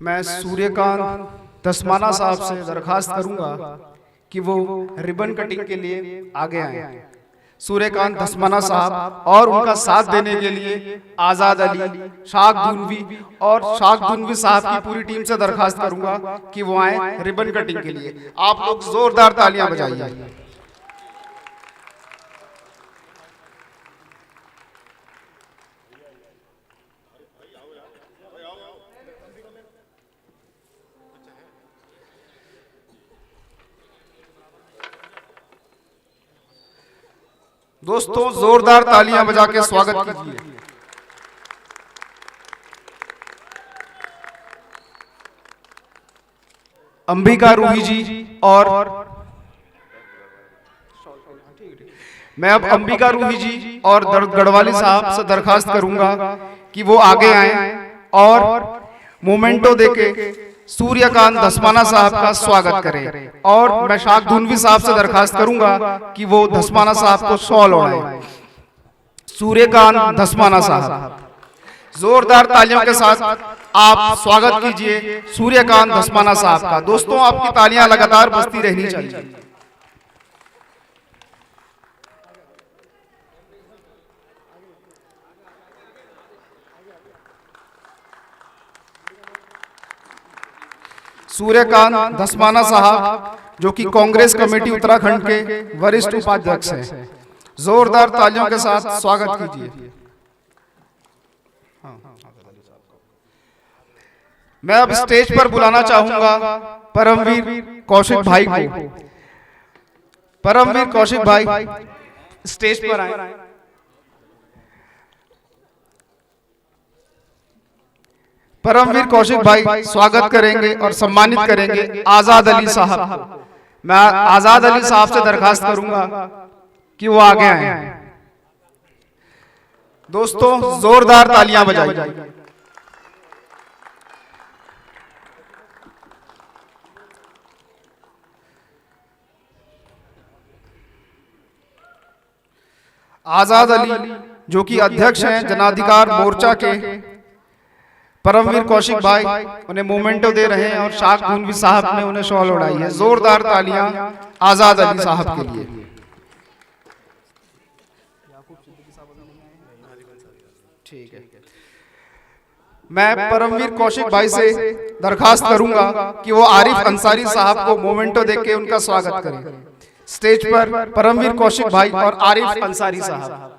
मैं सूर्यकांत धस्माना साहब से दरखास्त करूंगा कि वो रिबन कटिंग के लिए आगे आए। सूर्यकांत धस्माना साहब और उनका साथ देने के लिए आजाद अली, शाख दुनवी और शाख दुनवी साहब की पूरी टीम से दरखास्त करूंगा कि वो आए रिबन कटिंग के लिए। आप लोग जोरदार तालियां बजाइए। दोस्तों जोरदार तालियां बजा के स्वागत कीजिए। अंबिका रूही जी और मैं अब अंबिका रूही जी और गढ़वाली साहब से दरखास्त करूंगा कि वो आगे आए और मोमेंटो देके सूर्यकांत धस्माना साहब का स्वागत करें। और मैं शाख दुनवी साहब से दरखास्त करूंगा कि वो धस्माना साहब को शॉल ओढ़ाएं। सूर्यकांत धस्माना साहब, जोरदार तालियों के साथ आप स्वागत कीजिए सूर्यकांत धस्माना साहब का। दोस्तों आपकी तालियां लगातार बजती रहनी चाहिए। सूर्यकांत धस्माना साहब जो कि कांग्रेस कमेटी उत्तराखंड के वरिष्ठ उपाध्यक्ष हैं, जोरदार तालियों के साथ स्वागत कीजिए। मैं अब स्टेज पर बुलाना चाहूंगा परमवीर कौशिक भाई को। परमवीर कौशिक भाई स्टेज पर आए। परमवीर कौशिक भाई स्वागत करेंगे और सम्मानित करेंगे आजाद अली साहब को। मैं आजाद अली साहब से दरखास्त करूंगा कि वो आगे आए। दोस्तों जोरदार तालियां बजाइए। आजाद अली जो कि अध्यक्ष हैं जनाधिकार मोर्चा के, परमवीर कौशिक भाई उन्हें मोमेंटो दे रहे हैं और शाख दुनवी साहब ने उन्हें शॉल उड़ाई है। जोरदार तालियां आजाद अली साहब के लिए। ठीक है, मैं परमवीर कौशिक भाई से दरखास्त करूंगा कि वो आरिफ अंसारी साहब को मोमेंटो देके उनका स्वागत करें। स्टेज पर परमवीर कौशिक भाई और आरिफ अंसारी साहब।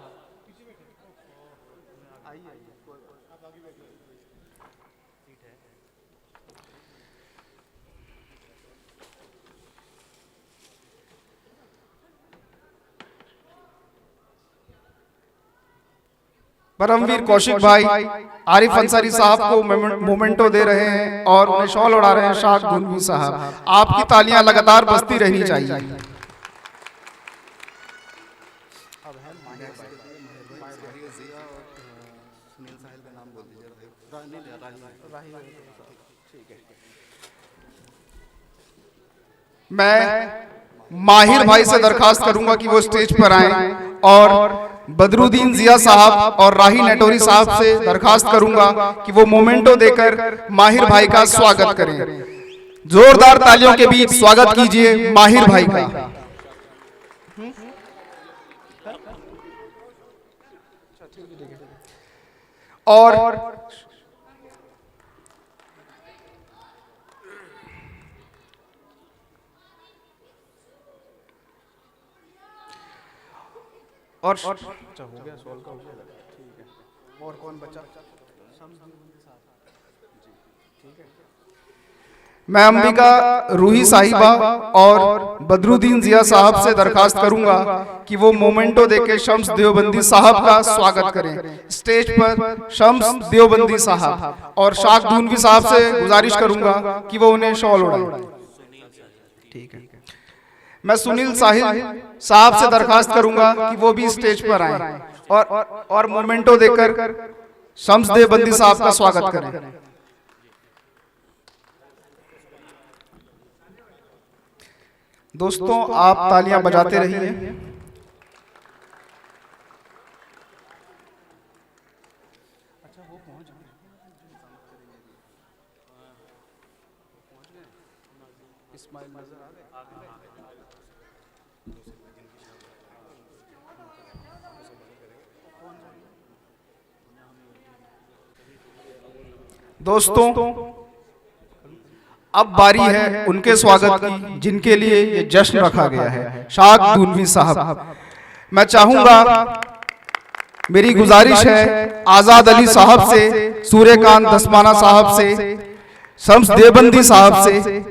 परमवीर कौशिक भाई आरिफ अंसारी साहब को मोमेंटो दे रहे हैं और उन्हें शॉल उड़ा रहे हैं शाख दुनवी साहब। आपकी तालियां लगातार बजती रहनी चाहिए। मैं माहिर भाई से दरखास्त करूंगा कि वो स्टेज पर आए और बदरुद्दीन जिया साहब और राही नेटोरी साहब से दरखास्त करूंगा कि वो मोमेंटो देकर माहिर भाई का स्वागत करें। जोरदार तालियों के बीच स्वागत कीजिए माहिर भाई का। और अच्छा हो गया सॉल्व का, ठीक है। और कौन बचा? ठीक है। मैं अंबिका रूही साहिबा और बदरुद्दीन जिया साहब से दरखास्त करूंगा कि वो मोमेंटो देके शम्स देवबंदी साहब का स्वागत करें। स्टेज पर शम्स देवबंदी साहब और शाख दुनवी साहब से गुजारिश करूंगा कि वो उन्हें शॉल उड़ाएं। ठीक है। मैं सुनील साहिल साहब से दरखास्त करूंगा कि वो भी स्टेज पर आए और मोमेंटो देकर शम्स देवबंदी साहब का स्वागत करें। दोस्तों आप तालियां बजाते रहिए। दोस्तों, अब बारी है उनके स्वागत की जिनके लिए ये जश्न रखा गया है, शाद दूनवी साहब। मैं चाहूंगा, मेरी गुजारिश है आजाद अली साहब से, सूर्यकांत दसमाना साहब से, शम्स देवबंदी साहब से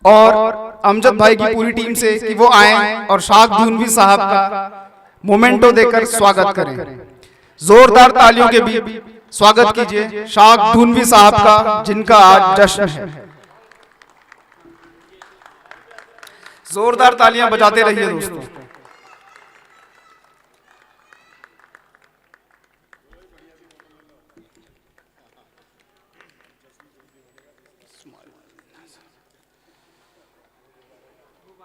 और अमजद भाई की पूरी टीम से कि वो आए और शाद दूनवी साहब का मोमेंटो देकर स्वागत करें। जोरदार तालियों के बीच स्वागत कीजिए शाद दूनवी साहब का, जिनका आज जश्न है। जोरदार तालियां बजाते रहिए दोस्तों।